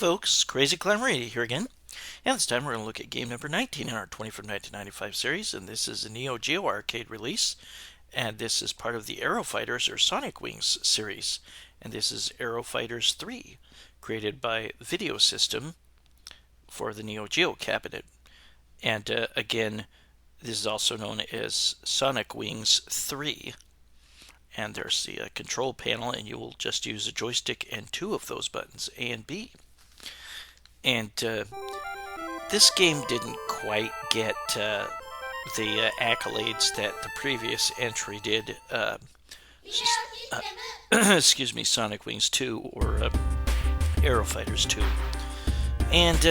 folks, Crazy Climber 80 here again, and this time we're going to look at game number 19 in our 20 from 1995 series, and this is a Neo Geo arcade release, and this is part of the Aero Fighters or Sonic Wings series, and this is Aero Fighters 3, created by Video System for the Neo Geo cabinet, and again, this is also known as Sonic Wings 3. And there's the control panel, and you will just use a joystick and two of those buttons, A and B. And this game didn't quite get the accolades that the previous entry did. Excuse me, Sonic Wings 2 or Aero Fighters 2. And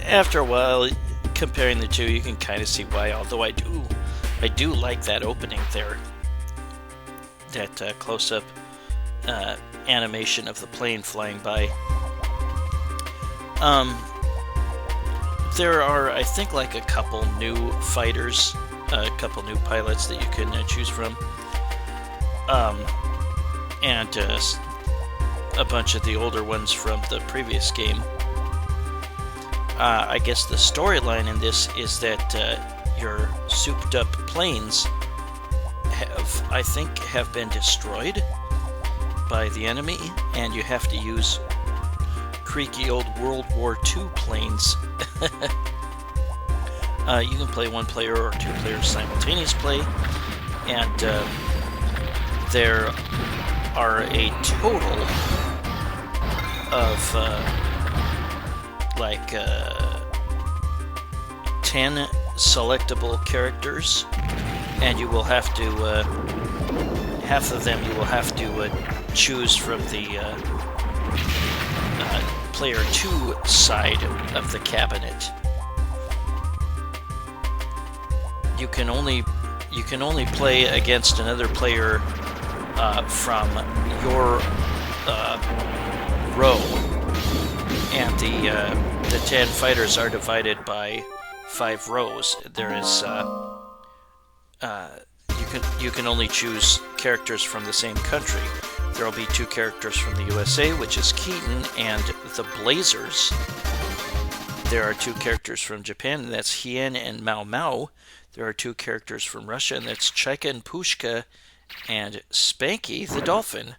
after a while, comparing the two, you can kind of see why. Although I do like that opening there. That close-up animation of the plane flying by. There are, I think, like a couple new fighters, a couple new pilots that you can choose from, and a bunch of the older ones from the previous game. I guess the storyline in this is that your souped-up planes have been destroyed by the enemy, and you have to use creaky old World War II planes. You can play one player or two players simultaneous play, and there are a total of 10 selectable characters, and you will have to half of them you will have to choose from the player 2 side of the cabinet. You can only play against another player from your row, and the 10 fighters are divided by 5 rows. There is you can only choose characters from the same country. There will be 2 characters from the USA, which is Keaton and the Blazers. There are 2 characters from Japan, and that's Hien and Mao Mao. There are 2 characters from Russia, and that's Chaika and Pushka and Spanky the Dolphin.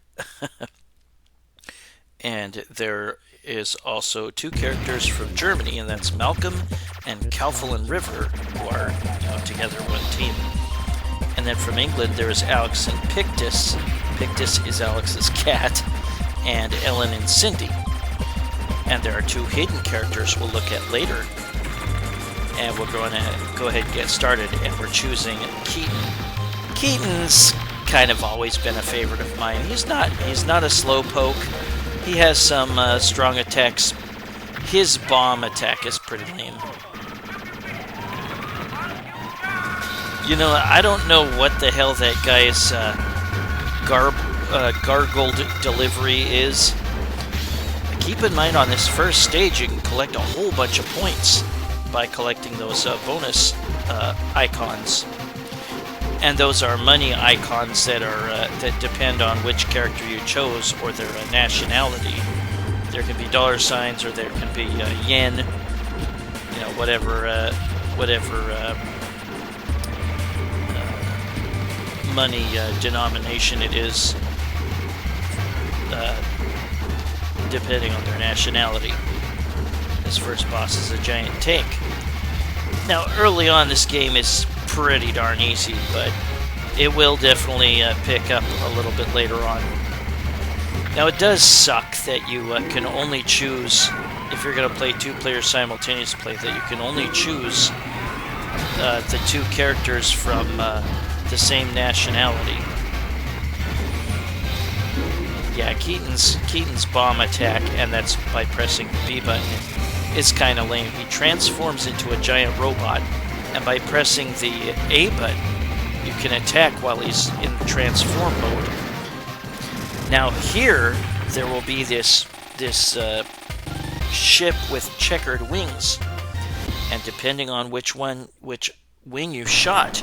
And there is also 2 characters from Germany, and that's Malcolm and Kaufel and River, who are together one team. And then from England, there is Alex and Pictus. Pictus is Alex's cat, and Ellen and Cindy. And there are 2 hidden characters we'll look at later. And we're going to go ahead and get started, and we're choosing Keaton. Keaton's kind of always been a favorite of mine. He's not a slowpoke. He has some strong attacks. His bomb attack is pretty lame. I don't know what the hell that guy's gargled delivery is. Keep in mind, on this first stage, you can collect a whole bunch of points by collecting those bonus icons. And those are money icons that are that depend on which character you chose or their nationality. There can be dollar signs, or there can be yen, whatever money denomination it is, depending on their nationality. This first boss is a giant tank. Now, early on, this game is pretty darn easy, but it will definitely pick up a little bit later on. Now, it does suck that you can only choose, if you're going to play 2 players simultaneous play, that you can only choose the 2 characters from the same nationality. Yeah, Keaton's bomb attack, and that's by pressing the B button, is kind of lame. He transforms into a giant robot, and by pressing the A button, you can attack while he's in transform mode. Now here, there will be this ship with checkered wings, and depending on which wing you shot,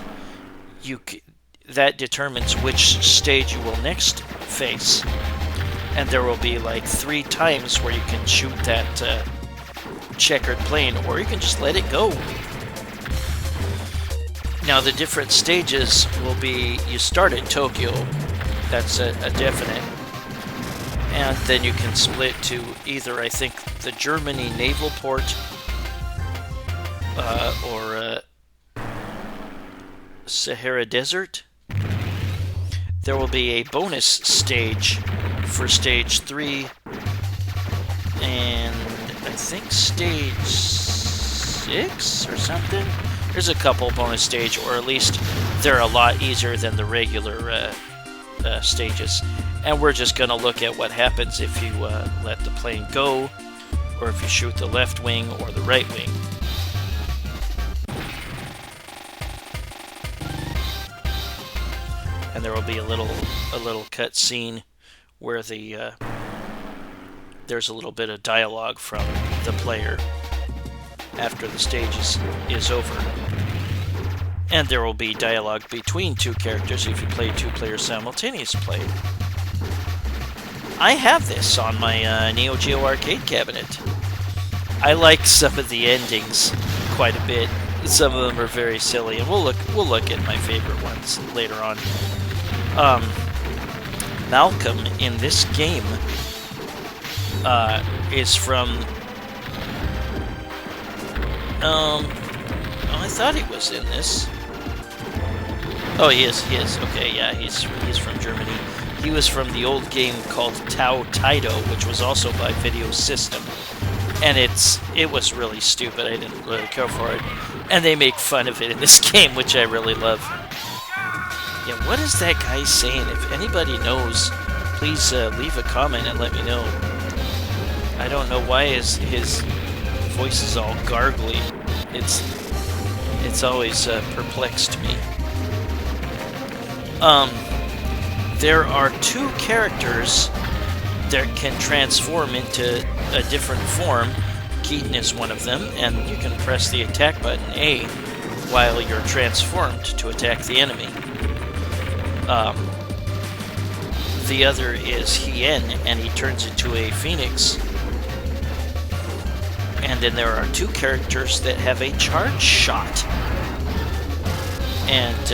that determines which stage you will next face. And there will be like 3 times where you can shoot that checkered plane, or you can just let it go. Now the different stages will be, you start at Tokyo, that's a definite, and then you can split to either, I think, the Germany naval port, or Sahara Desert. There will be a bonus stage for stage 3, and I think stage 6 or something. There's a couple bonus stage, or at least they're a lot easier than the regular stages. And we're just going to look at what happens if you let the plane go, or if you shoot the left wing or the right wing. And there will be a little cut scene where there's a little bit of dialogue from the player after the stage is over. And there will be dialogue between 2 characters if you play 2 players simultaneous play. I have this on my Neo Geo arcade cabinet. I like some of the endings quite a bit. Some of them are very silly, and we'll look at my favorite ones later on. Malcolm in this game is from. I thought he was in this. Oh, he is. Okay, yeah, he's from Germany. He was from the old game called Tau Taido, which was also by Video System. And it was really stupid. I didn't really care for it. And they make fun of it in this game, which I really love. Yeah, what is that guy saying? If anybody knows, please leave a comment and let me know. I don't know why his voice is all gargly. It's always perplexed me. There are 2 characters that can transform into a different form. Keaton is one of them, and you can press the attack button A while you're transformed to attack the enemy. The other is Hien, and he turns into a phoenix. And then there are 2 characters that have a charge shot. And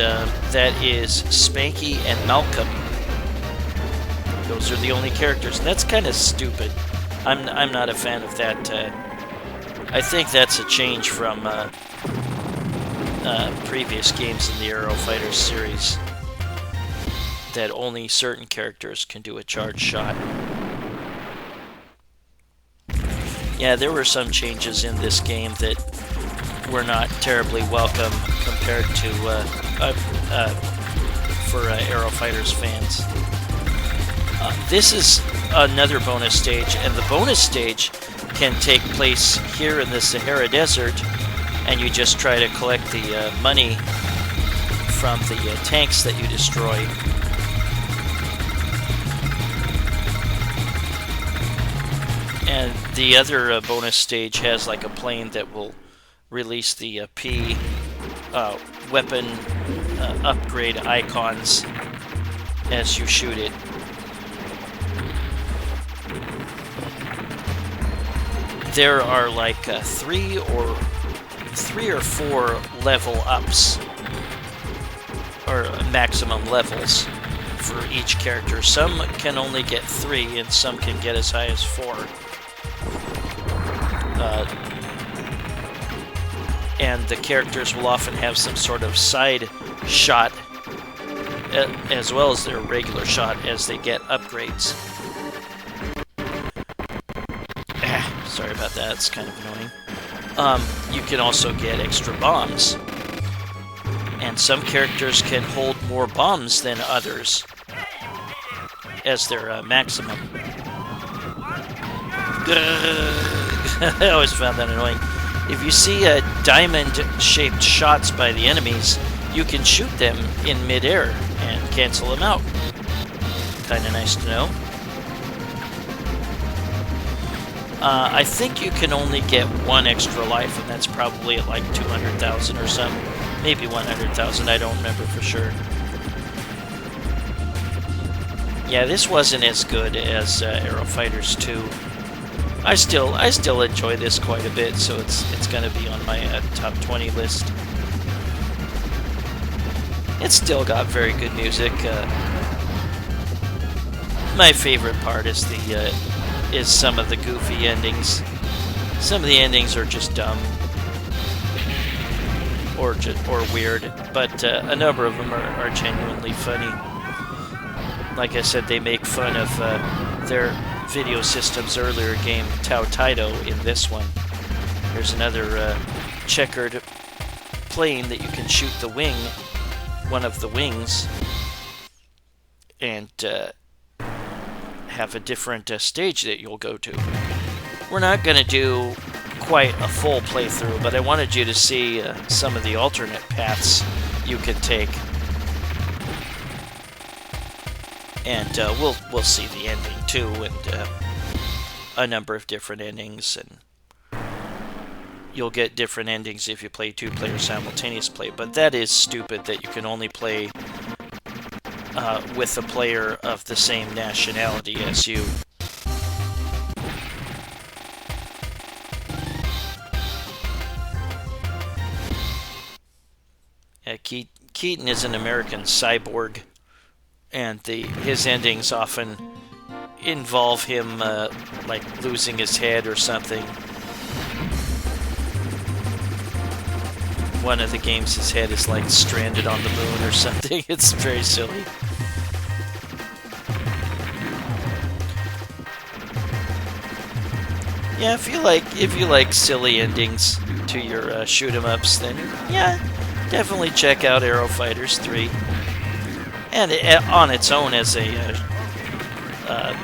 that is Spanky and Malcolm. Those are the only characters, and that's kind of stupid. I'm not a fan of that. I think that's a change from previous games in the Aero Fighters series, that only certain characters can do a charge shot. Yeah, there were some changes in this game that were not terribly welcome compared to for Aero Fighters fans. This is another bonus stage, and the bonus stage can take place here in the Sahara Desert, and you just try to collect the money from the tanks that you destroy. And the other bonus stage has like a plane that will release the P weapon upgrade icons as you shoot it. There are like 3 or 4 level ups, or maximum levels for each character. Some can only get 3, and some can get as high as 4. And the characters will often have some sort of side shot as well as their regular shot as they get upgrades. Sorry about that, it's kind of annoying. You can also get extra bombs. And some characters can hold more bombs than others as their maximum. I always found that annoying. If you see diamond-shaped shots by the enemies, you can shoot them in mid-air and cancel them out. Kinda nice to know. I think you can only get 1 extra life, and that's probably at like 200,000 or something. Maybe 100,000, I don't remember for sure. Yeah, this wasn't as good as Aero Fighters 2. I still enjoy this quite a bit, so it's gonna be on my top 20 list. It's still got very good music. My favorite part is some of the goofy endings. Some of the endings are just dumb or weird, but a number of them are genuinely funny. Like I said, they make fun of their Video Systems' earlier game, Tao Taido, in this one. There's another checkered plane that you can shoot the wing, one of the wings, and have a different stage that you'll go to. We're not going to do quite a full playthrough, but I wanted you to see some of the alternate paths you can take. And we'll see the ending too, and a number of different endings, and you'll get different endings if you play two-player simultaneous play. But that is stupid that you can only play with a player of the same nationality as you. Keaton is an American cyborg, and his endings often involve him like losing his head or something. One of the games, his head is like stranded on the moon or something. It's very silly. Yeah, if you like silly endings to your shoot 'em ups, then yeah, definitely check out Aero Fighters 3. And on its own as a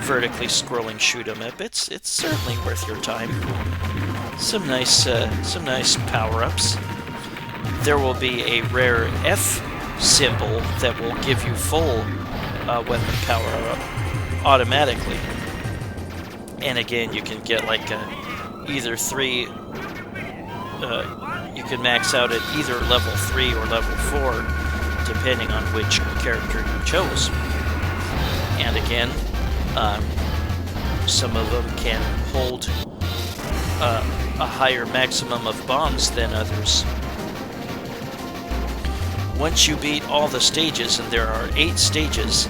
vertically scrolling shoot 'em up, it's certainly worth your time. Some nice power-ups. There will be a rare F symbol that will give you full weapon power up automatically. And again, you can get like either 3. You can max out at either level 3 or level 4. Depending on which character you chose. And again, some of them can hold a higher maximum of bombs than others. Once you beat all the stages, and there are 8 stages,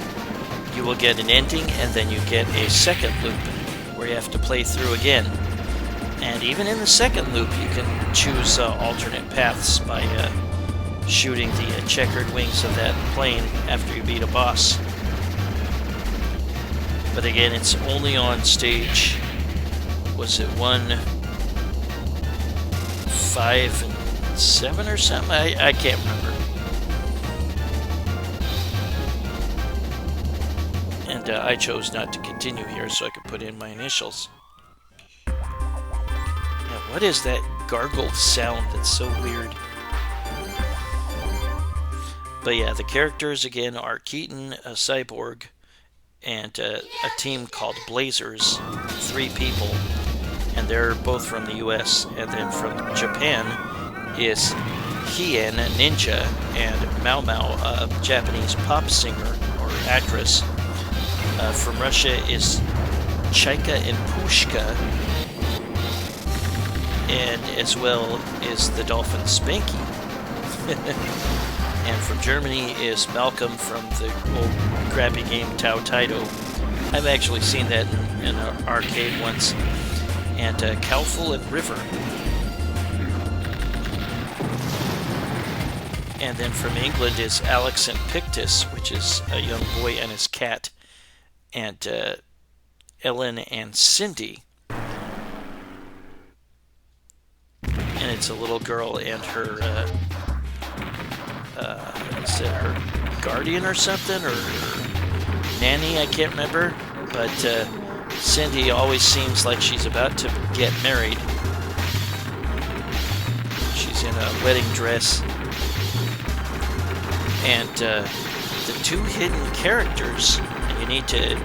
you will get an ending, and then you get a second loop where you have to play through again. And even in the second loop, you can choose alternate paths by shooting the checkered wings of that plane after you beat a boss. But again, it's only on stage, was it 1, 5, and 7 or something? I can't remember. And I chose not to continue here so I could put in my initials. Yeah, what is that gargled sound that's so weird? But yeah, the characters again are Keaton, a cyborg, and a team called Blazers, 3 people, and they're both from the US. And then from Japan is Hien, a ninja, and Mao Mao, a Japanese pop singer or actress. From Russia is Chaika and Pushka, and as well is the dolphin Spanky. And from Germany is Malcolm from the old crappy game Tao Taido. I've actually seen that in an arcade once. And Cowful and River. And then from England is Alex and Pictus, which is a young boy and his cat. And Ellen and Cindy. And it's a little girl and her... is it her guardian or something, or nanny? I can't remember. But Cindy always seems like she's about to get married. She's in a wedding dress. And the 2 hidden characters, and you need to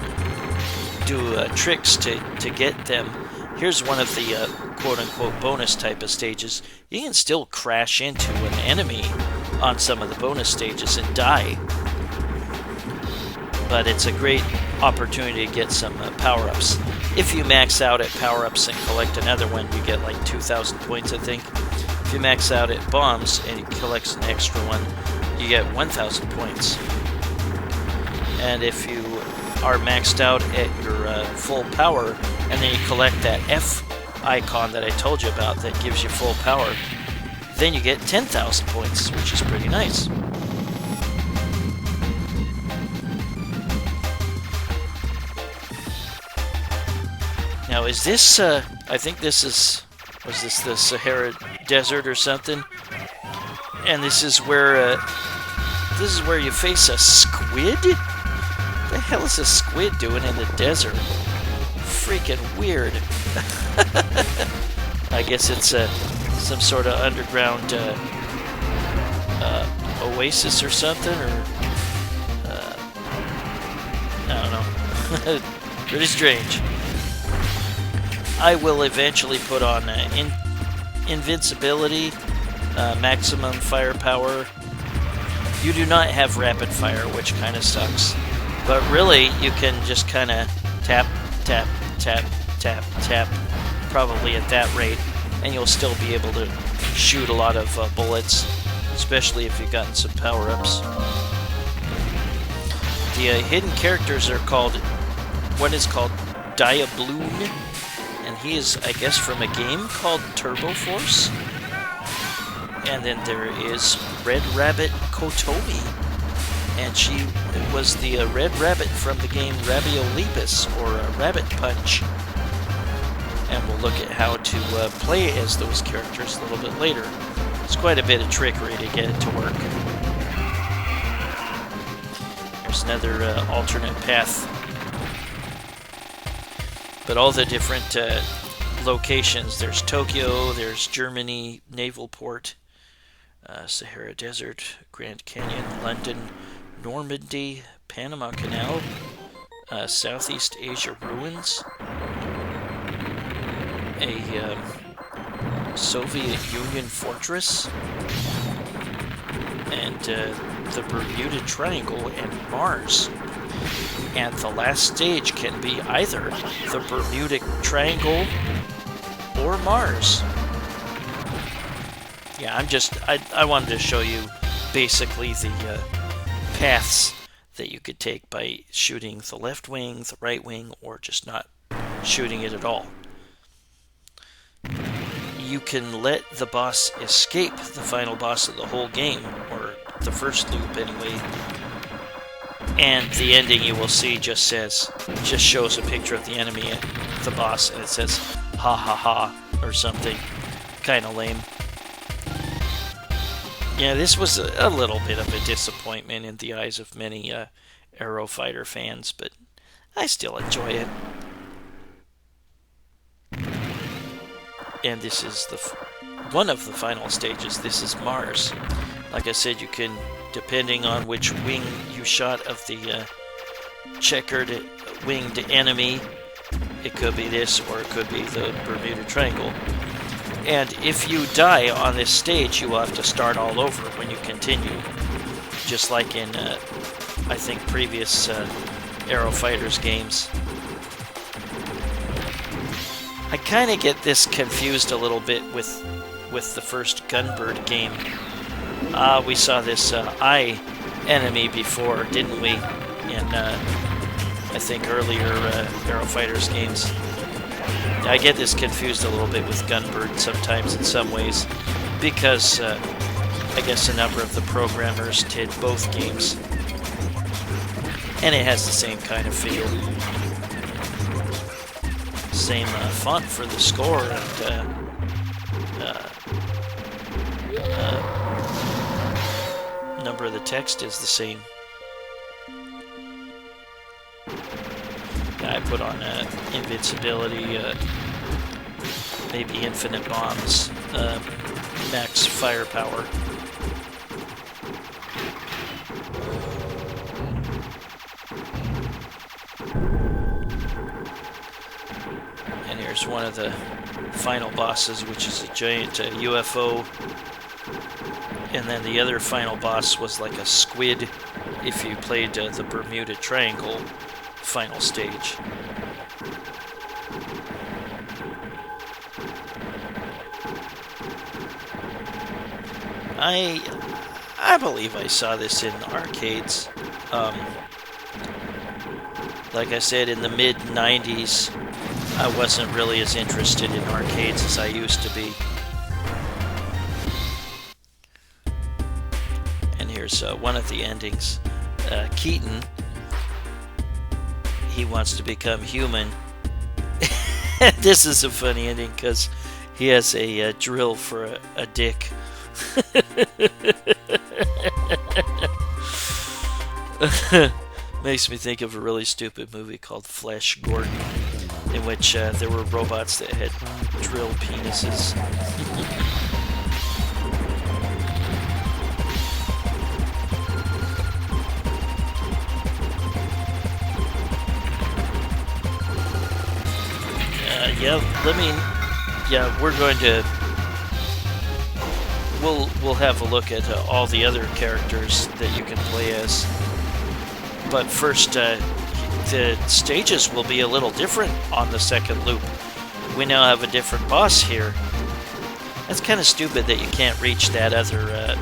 do tricks to get them. Here's one of the quote-unquote bonus type of stages. You can still crash into an enemy on some of the bonus stages and die. But it's a great opportunity to get some power-ups. If you max out at power-ups and collect another one, you get like 2,000 points, I think. If you max out at bombs and you collect an extra one, you get 1,000 points. And if you are maxed out at your full power, and then you collect that F icon that I told you about that gives you full power, then you get 10,000 points, which is pretty nice. Now, is this, I think this is, was this the Sahara Desert or something? And this is where you face a squid? What the hell is a squid doing in the desert? Freaking weird. I guess it's some sort of underground oasis or something, or I don't know. Pretty strange. I will eventually put on invincibility, maximum firepower. You do not have rapid fire, which kind of sucks. But really, you can just kind of tap, tap, tap, tap, tap, probably at that rate, and you'll still be able to shoot a lot of bullets, especially if you've gotten some power-ups. The hidden characters are called, one is called Diabloon, and he is, I guess, from a game called Turbo Force. And then there is Red Rabbit Kotomi, and she was the Red Rabbit from the game Raviolibus, or Rabbit Punch. And we'll look at how to play as those characters a little bit later. It's quite a bit of trickery to get it to work. There's another alternate path. But all the different locations, there's Tokyo, there's Germany, Naval Port, Sahara Desert, Grand Canyon, London, Normandy, Panama Canal, Southeast Asia ruins, a Soviet Union fortress, and the Bermuda Triangle and Mars. And the last stage can be either the Bermuda Triangle or Mars. Yeah, I wanted to show you basically the paths that you could take by shooting the left wing, the right wing, or just not shooting it at all. You can let the boss escape, the final boss of the whole game, or the first loop anyway. And the ending, you will see, just shows a picture of the enemy, the boss, and it says ha ha ha or something. Kind of lame. Yeah, this was a little bit of a disappointment in the eyes of many Aero Fighter fans, but I still enjoy it. And this is one of the final stages. This is Mars. Like I said, you can, depending on which wing you shot of the checkered winged enemy, it could be this or it could be the Bermuda Triangle. And if you die on this stage, you will have to start all over when you continue. Just like in, I think, previous Aero Fighters games. I kind of get this confused a little bit with the first Gunbird game. We saw this eye enemy before, didn't we? In, I think, earlier Aero Fighters games. I get this confused a little bit with Gunbird sometimes in some ways, because I guess a number of the programmers did both games. And it has the same kind of feel. Same font for the score, and number of the text is the same. I put on invincibility, maybe infinite bombs, max firepower. And here's one of the final bosses, which is a giant UFO. And then the other final boss was like a squid if you played the Bermuda Triangle final stage. I believe I saw this in arcades. Like I said, in the mid-90s, I wasn't really as interested in arcades as I used to be. And here's one of the endings. Keaton, he wants to become human. This is a funny ending because he has a drill for a dick. Makes me think of a really stupid movie called Flash Gordon, in which there were robots that had drill penises. We're going to. We'll have a look at all the other characters that you can play as. But first, the stages will be a little different on the second loop. We now have a different boss here. That's kind of stupid that you can't reach that other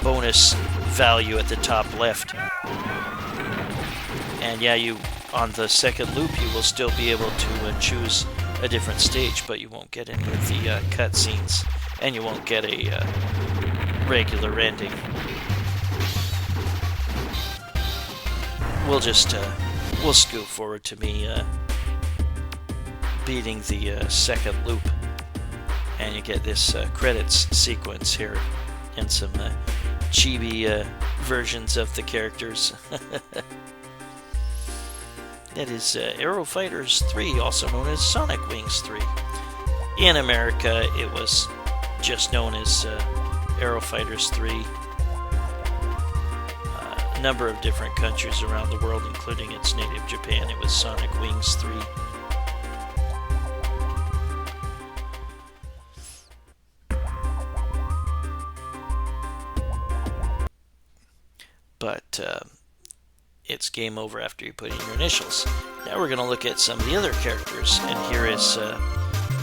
bonus value at the top left. And yeah, on the second loop, you will still be able to choose a different stage, but you won't get any of the cutscenes, and you won't get a regular ending. We'll scoot forward to me beating the second loop, and you get this credits sequence here, and some chibi versions of the characters. That is Aero Fighters 3, also known as Sonic Wings 3. In America, it was just known as Aero Fighters 3. A number of different countries around the world, including its native Japan, it was Sonic Wings 3. But it's game over after you put in your initials. Now we're going to look at some of the other characters, and here is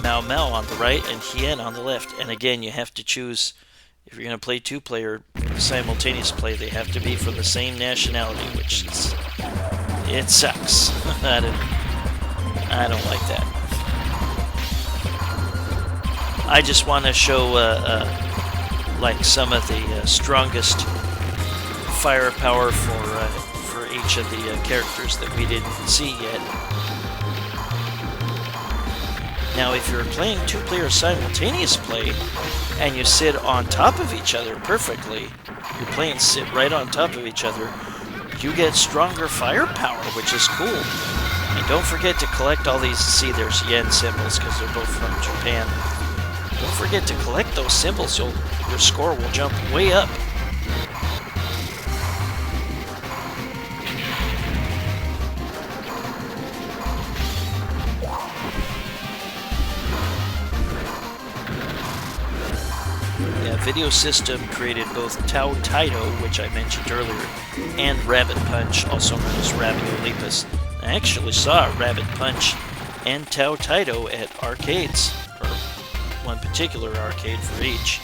Mao Mao on the right and Hien on the left. And again, you have to choose, if you're going to play two-player simultaneous play, they have to be from the same nationality, which is, it sucks. I don't like that. I just want to show like some of the strongest firepower for each of the characters that we didn't see yet. Now, if you're playing two-player simultaneous play and you sit on top of each other perfectly, your planes sit right on top of each other, you get stronger firepower, which is cool. And don't forget to collect all these. See, there's yen symbols because they're both from Japan. Don't forget to collect those symbols. Your score will jump way up. Video System created both Tao Taito, which I mentioned earlier, and Rabbit Punch, also known as Raviolipus. I actually saw Rabbit Punch and Tao Taito at arcades, or one particular arcade for each.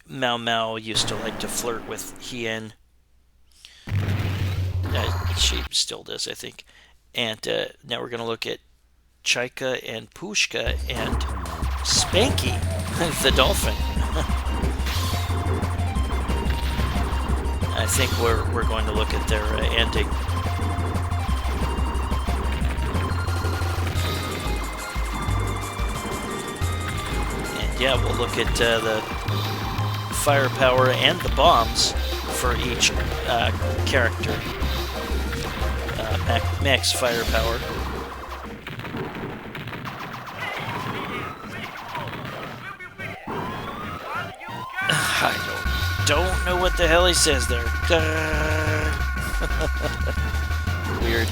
Mao Mao used to like to flirt with Hien. She still does, I think. And now we're going to look at Chaika and Pushka and Spanky, the dolphin. I think we're going to look at their ending. And yeah, we'll look at the firepower and the bombs for each character. Max firepower. I don't know what the hell he says there. Weird.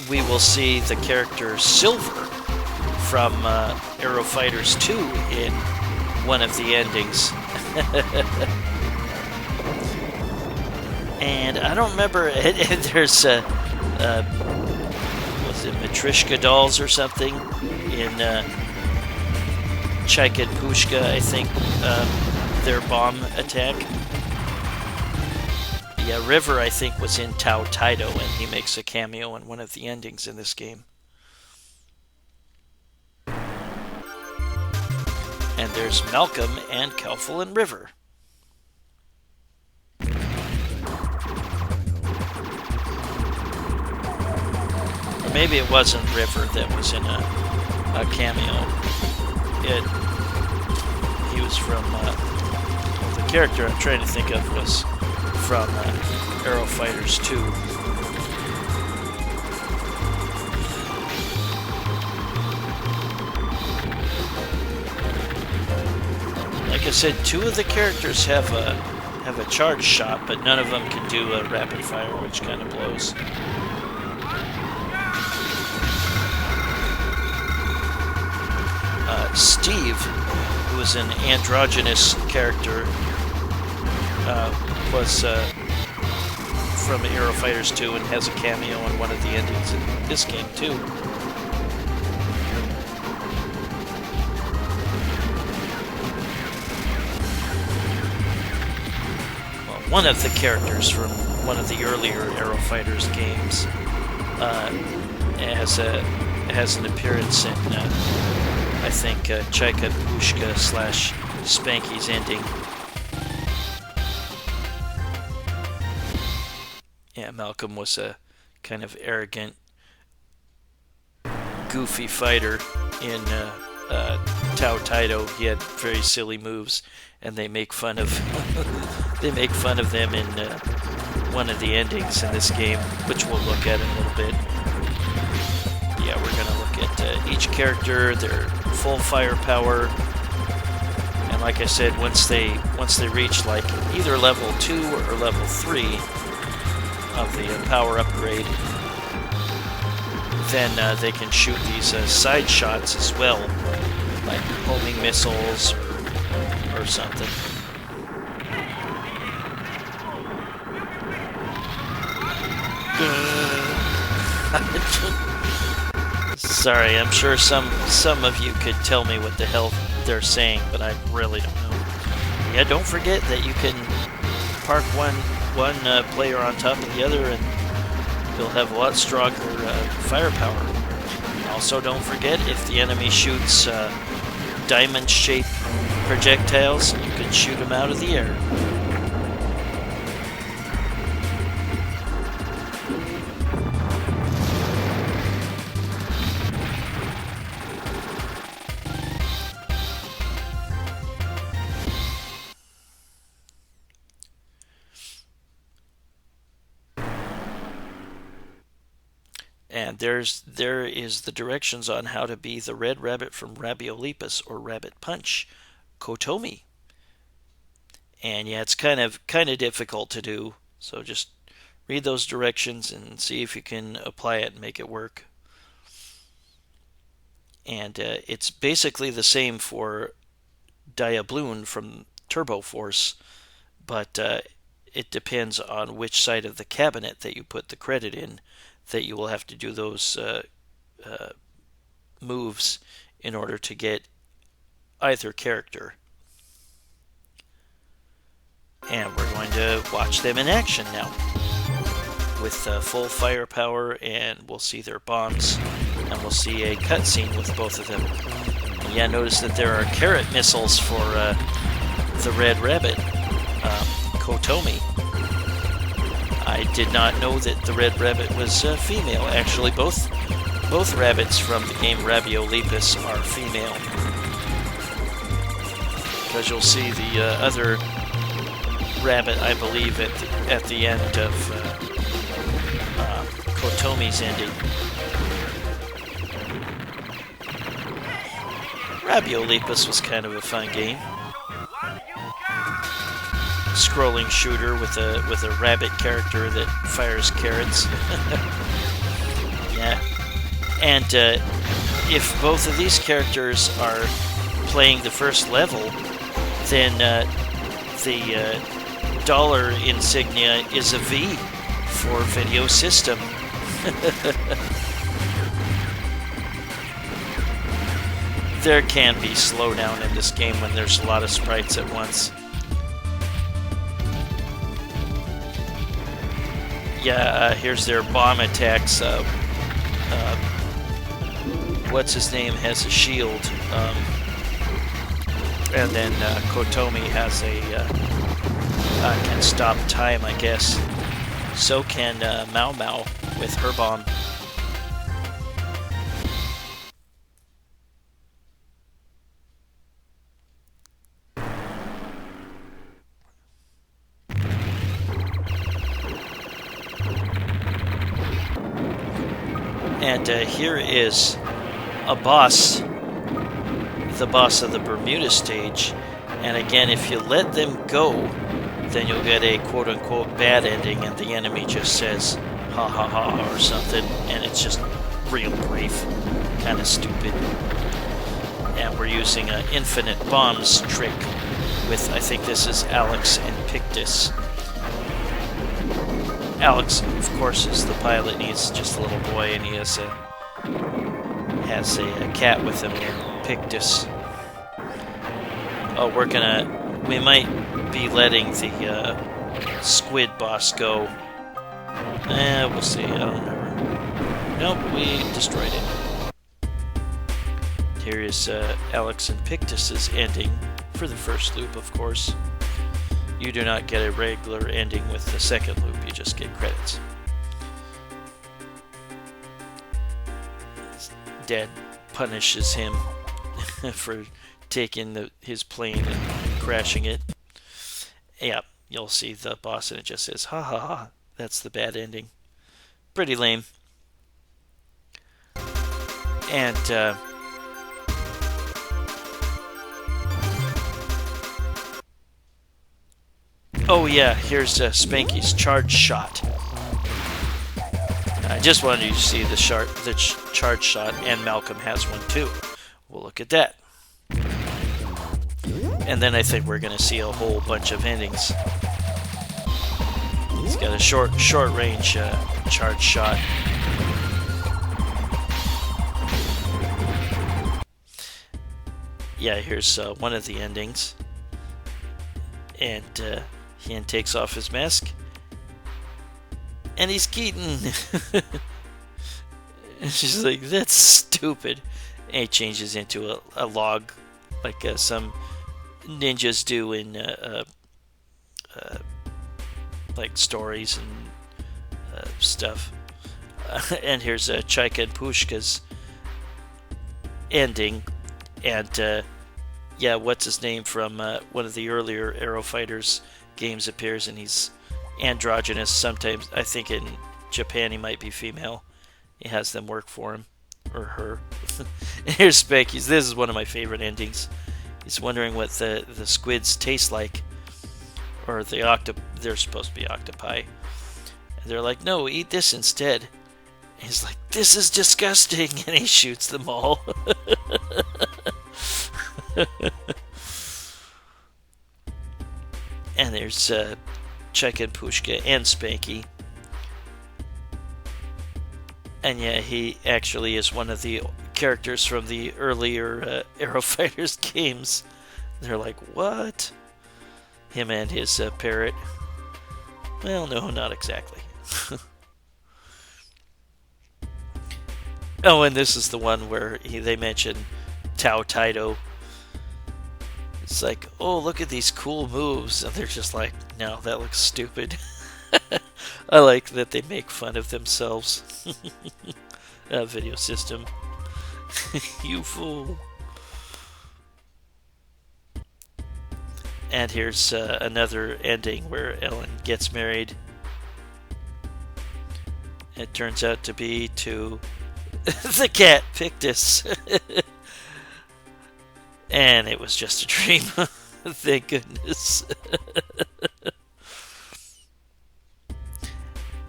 We will see the character Silver from Aero Fighters 2 in one of the endings. And I don't remember. There's was it Matryoshka dolls or something in Chaika and Pushka? I think their bomb attack. Yeah, River I think was in Tao Taido, and he makes a cameo in one of the endings in this game. And there's Malcolm and Kelfel and River. Or maybe it wasn't River that was in a cameo. He was from the character I'm trying to think of was from Aero Fighters 2. Like I said, two of the characters have a charge shot, but none of them can do a rapid fire, which kind of blows. Steve, who is an androgynous character, was from Aero Fighters 2 and has a cameo in one of the endings in this game too. Well, one of the characters from one of the earlier Aero Fighters games has an appearance in I think Chaika Pushka / Spanky's ending. Yeah, Malcolm was a kind of arrogant, goofy fighter in Tao Taido. He had very silly moves, and they make fun of them in one of the endings in this game, which we'll look at in a little bit. Yeah, we're gonna look at each character, their full firepower, and like I said, once they reach like either level 2 or level 3 of the power upgrade, then they can shoot these side shots as well, like homing missiles or something. Sorry, I'm sure some of you could tell me what the hell they're saying, but I really don't know. Yeah, don't forget that you can park one player on top of the other, and you'll have a lot stronger firepower. Also, don't forget, if the enemy shoots diamond-shaped projectiles, you can shoot them out of the air. And there is the directions on how to be the Red Rabbit from Rabiolepus or Rabbit Punch, Kotomi. And yeah, it's kind of difficult to do, so just read those directions and see if you can apply it and make it work. And it's basically the same for Diabloon from Turbo Force, but it depends on which side of the cabinet that you put the credit in, that you will have to do those moves in order to get either character. And we're going to watch them in action now with full firepower, and we'll see their bombs, and we'll see a cutscene with both of them. And yeah, notice that there are carrot missiles for the Red Rabbit, Kotomi. I did not know that the Red Rabbit was female. Actually, both rabbits from the game Rabiolepus are female. Because you'll see the other rabbit, I believe, at the end of Kotomi's ending. Rabiolepus was kind of a fun game. Scrolling shooter with a rabbit character that fires carrots. Yeah, and if both of these characters are playing the first level, then the dollar insignia is a V for video system. There can be slowdown in this game when there's a lot of sprites at once. Yeah, here's their bomb attacks. What's his name has a shield, and then Kotomi has a can stop time, I guess. So can Mao Mao with her bomb. And here is a boss, the boss of the Bermuda stage. And again, if you let them go, then you'll get a quote-unquote bad ending, and the enemy just says, ha ha ha, or something, and it's just real brief, kind of stupid. And we're using an infinite bombs trick with, I think this is Alex and Pictus. Alex, of course, is the pilot, and he's just a little boy, and he has a cat with him named Pictus. Oh, we might be letting the squid boss go. We'll see, I don't remember. Nope, we destroyed him. Here is Alex and Pictus's ending for the first loop, of course. You do not get a regular ending with the second loop, you just get credits. His dad punishes him for taking his plane and crashing it. Yeah, you'll see the boss and it just says, ha ha ha, that's the bad ending. Pretty lame. And, oh yeah, here's Spanky's charge shot. I just wanted you to see the charge shot, and Malcolm has one too. We'll look at that. And then I think we're going to see a whole bunch of endings. He's got a short range charge shot. Yeah, here's one of the endings. And he takes off his mask. And he's Keaton. And she's like, that's stupid. And he changes into a log, like some ninjas do in like stories and stuff. And here's Chaika and Pushka's ending. And yeah, what's his name from one of the earlier Aero Fighters games appears, and he's androgynous. Sometimes I think in Japan he might be female. He has them work for him or her. And here's Spanky's. This is one of my favorite endings. He's wondering what the squids taste like, or they're supposed to be octopi. And they're like, no, eat this instead. And he's like, this is disgusting, and he shoots them all. And there's Chaika and Pushka and Spanky. And yeah, he actually is one of the characters from the earlier Aero Fighters games. They're like, what? Him and his parrot. Well, no, not exactly. Oh, and this is the one where they mention Tao Taito. It's like, oh, look at these cool moves. And they're just like, no, that looks stupid. I like that they make fun of themselves. Video system. You fool. And here's another ending where Ellen gets married. It turns out to be to the cat Pictus. And it was just a dream. Thank goodness.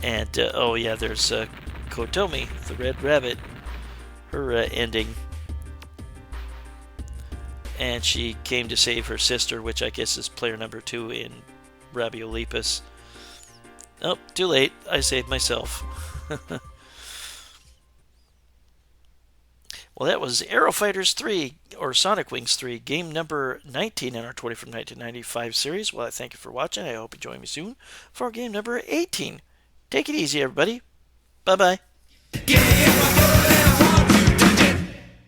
And, oh yeah, there's Kotomi, the red rabbit. Her ending. and she came to save her sister, which I guess is player number 2 in Rabiolepus. Oh, too late. I saved myself. Well, that was Aero Fighters 3, or Sonic Wings 3, game number 19 in our 20 from 1995 series. Well, I thank you for watching. I hope you join me soon for game number 18. Take it easy, everybody. Bye-bye.